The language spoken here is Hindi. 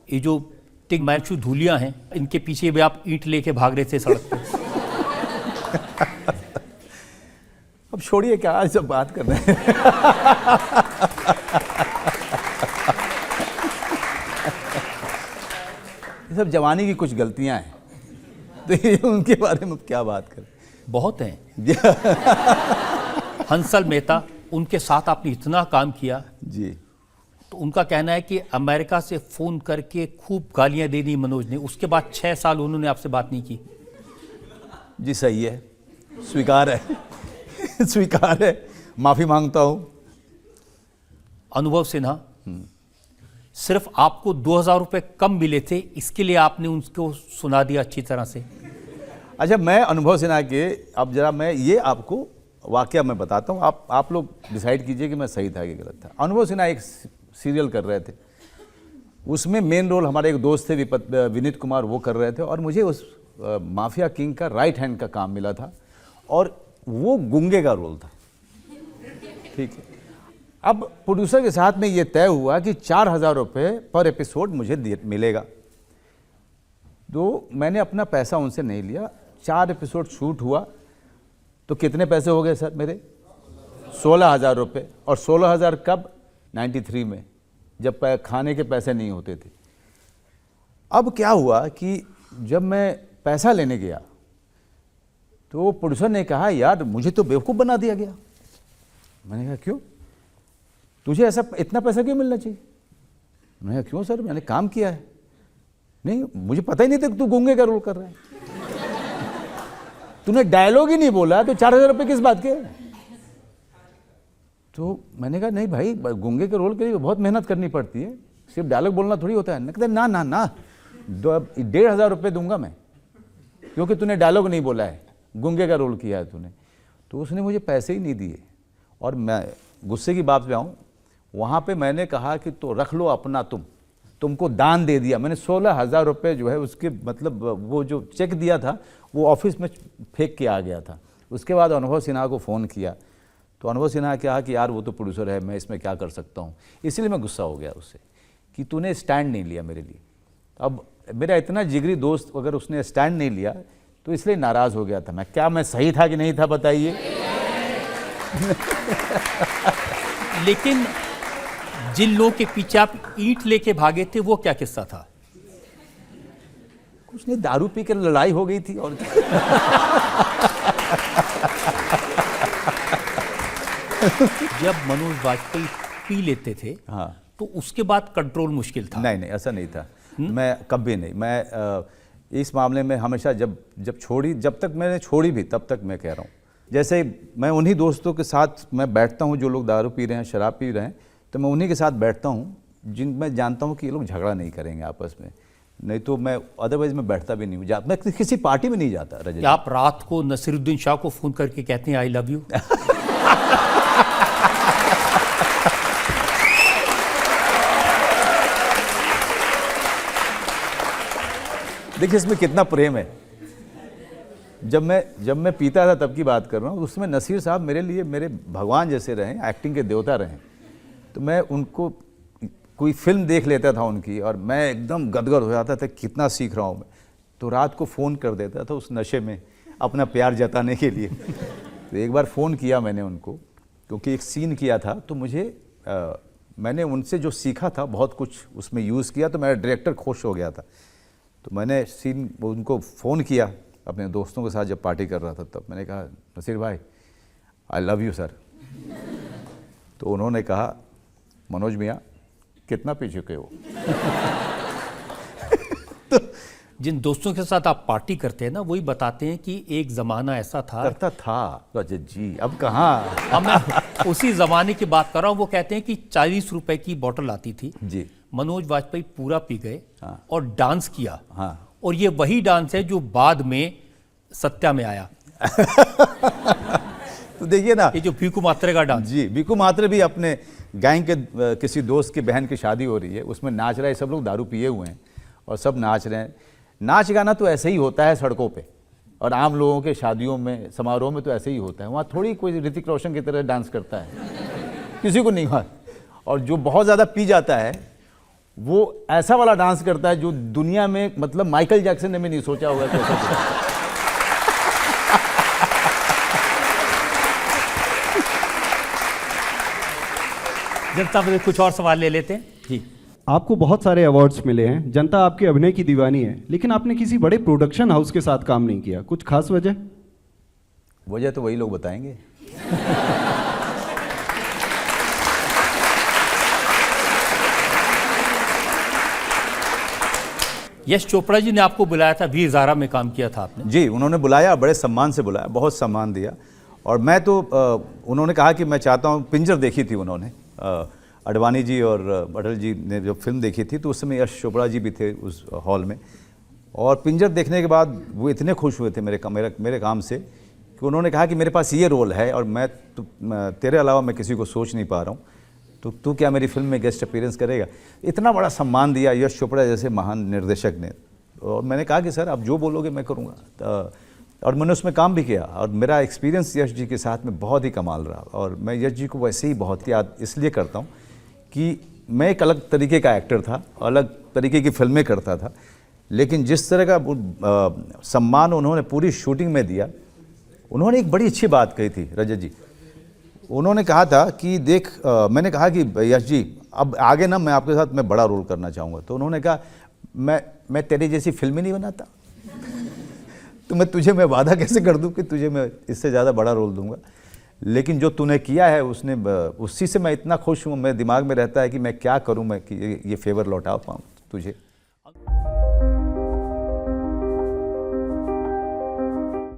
ये जो तिग्मांशु धूलियां हैं, इनके पीछे भी आप ईंट लेके भाग रहे थे सड़क पे। अब छोड़िए, क्या आज सब बात कर रहे हैं। ये सब जवानी की कुछ गलतियां हैं, तो ये उनके बारे में क्या बात करें। बहुत हैं। हंसल मेहता, उनके साथ आपने इतना काम किया जी। तो उनका कहना है कि अमेरिका से फ़ोन करके खूब गालियां दे दी मनोज ने, उसके बाद 6 साल उन्होंने आपसे बात नहीं की। जी सही है, स्वीकार है। स्वीकार है, माफ़ी मांगता हूँ। अनुभव सिन्हा, सिर्फ आपको 2000 रुपये कम मिले थे, इसके लिए आपने उनको सुना दिया अच्छी तरह से। अच्छा, मैं अनुभव सिन्हा के, अब जरा मैं ये आपको वाकया मैं बताता हूँ, आप लोग डिसाइड कीजिए कि मैं सही था कि गलत था। अनुभव सिन्हा एक सीरियल कर रहे थे, उसमें मेन रोल हमारे एक दोस्त थे विनीत कुमार, वो कर रहे थे, और मुझे उस माफिया किंग का राइट हैंड का काम मिला था, और वो गूंगे का रोल था। ठीक है, अब प्रोड्यूसर के साथ में ये तय हुआ कि 4000 रुपये पर एपिसोड मुझे मिलेगा। तो मैंने अपना पैसा उनसे नहीं लिया। 4 एपिसोड शूट हुआ तो कितने पैसे हो गए सर मेरे? 16,000 रुपये। और 16,000 कब? 93 में, जब खाने के पैसे नहीं होते थे। अब क्या हुआ कि जब मैं पैसा लेने गया तो प्रोड्यूसर ने कहा, यार मुझे तो बेवकूफ़ बना दिया गया। मैंने कहा क्यों? तुझे ऐसा इतना पैसा क्यों मिलना चाहिए? मैंने कहा क्यों सर, मैंने काम किया है। नहीं, मुझे पता ही नहीं था कि तू गूंगे का रोल कर रहा है। तूने डायलॉग ही नहीं बोला तो 4000 रुपये किस बात के? तो मैंने कहा नहीं भाई, गूंगे के रोल के लिए बहुत मेहनत करनी पड़ती है, सिर्फ डायलॉग बोलना थोड़ी होता है। ना कहते ना ना ना, 1500 रुपये दूंगा मैं, क्योंकि तूने डायलॉग नहीं बोला है, गूंगे का रोल किया है तूने। तो उसने मुझे पैसे ही नहीं दिए। और मैं गुस्से की बात पे आऊँ, वहाँ पे मैंने कहा कि तो रख लो अपना, तुमको दान दे दिया मैंने। 16,000 रुपये जो है उसके मतलब वो जो चेक दिया था वो ऑफिस में फेंक के आ गया था। उसके बाद अनुभव सिन्हा को फ़ोन किया तो अनुभव सिन्हा ने कहा कि यार वो तो प्रोड्यूसर है, मैं इसमें क्या कर सकता हूँ। इसलिए मैं गुस्सा हो गया उससे कि तूने स्टैंड नहीं लिया मेरे लिए। अब मेरा इतना जिगरी दोस्त अगर उसने स्टैंड नहीं लिया तो इसलिए नाराज़ हो गया था मैं। क्या मैं सही था कि नहीं था बताइए? लेकिन जिन लोगों के पीछे आप ईंट लेके भागे थे वो क्या किस्सा था? कुछ नहीं, दारू पी के लड़ाई हो गई थी और जब मनोज वाजपेयी पी लेते थे हाँ, तो उसके बाद कंट्रोल मुश्किल था। नहीं ऐसा नहीं था। मैं कभी नहीं, मैं इस मामले में हमेशा जब छोड़ी, जब तक मैंने छोड़ी भी तब तक मैं कह रहा हूँ, जैसे मैं उन्हीं दोस्तों के साथ मैं बैठता हूँ जो लोग दारू पी रहे हैं, शराब पी रहे हैं, तो मैं उन्हीं के साथ बैठता हूँ जिन मैं जानता हूँ कि ये लोग झगड़ा नहीं करेंगे आपस में। नहीं तो मैं अदरवाइज मैं बैठता भी नहीं हूँ, मैं किसी पार्टी में नहीं जाता। रजत, क्या आप रात को नसीरुद्दीन शाह को फ़ोन करके कहते हैं आई लव यू? देखिए इसमें कितना प्रेम है। जब मैं पीता था तब की बात कर रहा हूँ, उसमें नसीर साहब मेरे लिए मेरे भगवान जैसे रहे, एक्टिंग के देवता रहे। तो मैं उनको कोई फिल्म देख लेता था उनकी और मैं एकदम गदगद हो जाता था, कितना सीख रहा हूँ मैं। तो रात को फ़ोन कर देता था उस नशे में अपना प्यार जताने के लिए। तो एक बार फ़ोन किया मैंने उनको, क्योंकि एक सीन किया था तो मैंने उनसे जो सीखा था बहुत कुछ उसमें यूज़ किया, तो मेरा डायरेक्टर खुश हो गया था। तो मैंने सीन उनको फ़ोन किया अपने दोस्तों के साथ जब पार्टी कर रहा था, तब मैंने कहा नसीर भाई आई लव यू सर। तो उन्होंने कहा मनोज मियाँ कितना पी चुके हो? तो जिन दोस्तों के साथ आप पार्टी करते हैं ना, वही बताते हैं कि एक ज़माना ऐसा था, करता था रजत जी, अब कहाँ। अब मैं उसी ज़माने की बात कर रहा हूँ। वो कहते हैं कि 40 रुपए की बोतल आती थी जी, मनोज वाजपेयी पूरा पी गए हाँ, और डांस किया हाँ, और ये वही डांस है जो बाद में सत्या में आया। तो देखिए ना, ये जो भीकू मात्रे का डांस। जी, भीकू मात्रे भी अपने गैंग के किसी दोस्त की बहन की शादी हो रही है, उसमें नाच रहा है, सब लोग दारू पिए हुए हैं और सब नाच रहे हैं। नाच गाना तो ऐसे ही होता है सड़कों पे, और आम लोगों के शादियों में समारोह में तो ऐसे ही होता है। वहाँ थोड़ी कोई ऋतिक रोशन की तरह डांस करता है, किसी को नहीं हुआ। और जो बहुत ज़्यादा पी जाता है वो ऐसा वाला डांस करता है जो दुनिया में मतलब माइकल जैक्सन ने भी नहीं सोचा होगा कि ऐसा कुछ। जनता में कुछ और सवाल ले लेते हैं जी। आपको बहुत सारे अवार्ड्स मिले हैं, जनता आपके अभिनय की दीवानी है, लेकिन आपने किसी बड़े प्रोडक्शन हाउस के साथ काम नहीं किया, कुछ खास वजह? वजह तो वही लोग बताएंगे। यश चोपड़ा जी ने आपको बुलाया था, वीर ज़ारा में काम किया था आपने। जी, उन्होंने बुलाया, बड़े सम्मान से बुलाया, बहुत सम्मान दिया। और मैं तो उन्होंने कहा कि मैं चाहता हूँ, पिंजर देखी थी उन्होंने, अडवाणी जी और अटल जी ने जो फिल्म देखी थी, तो उस समय यश चोपड़ा जी भी थे उस हॉल में। और पिंजर देखने के बाद वो इतने खुश हुए थे मेरे काम से कि उन्होंने कहा कि मेरे पास ये रोल है और मैं तेरे अलावा मैं किसी को सोच नहीं पा रहा हूँ, तो तू क्या मेरी फिल्म में गेस्ट अपीयरेंस करेगा। इतना बड़ा सम्मान दिया यश चोपड़ा जैसे महान निर्देशक ने। और मैंने कहा कि सर आप जो बोलोगे मैं करूँगा, और मैंने उसमें काम भी किया। और मेरा एक्सपीरियंस यश जी के साथ में बहुत ही कमाल रहा। और मैं यश जी को वैसे ही बहुत याद इसलिए करता हूँ कि मैं एक अलग तरीके का एक्टर था, अलग तरीके की फिल्में करता था, लेकिन जिस तरह का सम्मान उन्होंने पूरी शूटिंग में दिया। उन्होंने एक बड़ी अच्छी बात कही थी रजत जी, उन्होंने कहा था कि देख, मैंने कहा कि यश जी अब आगे ना मैं आपके साथ मैं बड़ा रोल करना चाहूँगा। तो उन्होंने कहा मैं तेरी जैसी फिल्म ही नहीं बनाता, तो मैं वादा कैसे कर दूं कि तुझे मैं इससे ज़्यादा बड़ा रोल दूंगा। लेकिन जो तूने किया है उसी से मैं इतना खुश हूँ। मेरे दिमाग में रहता है कि मैं क्या करूँ मैं कि ये फेवर लौटा पाऊँ तुझे।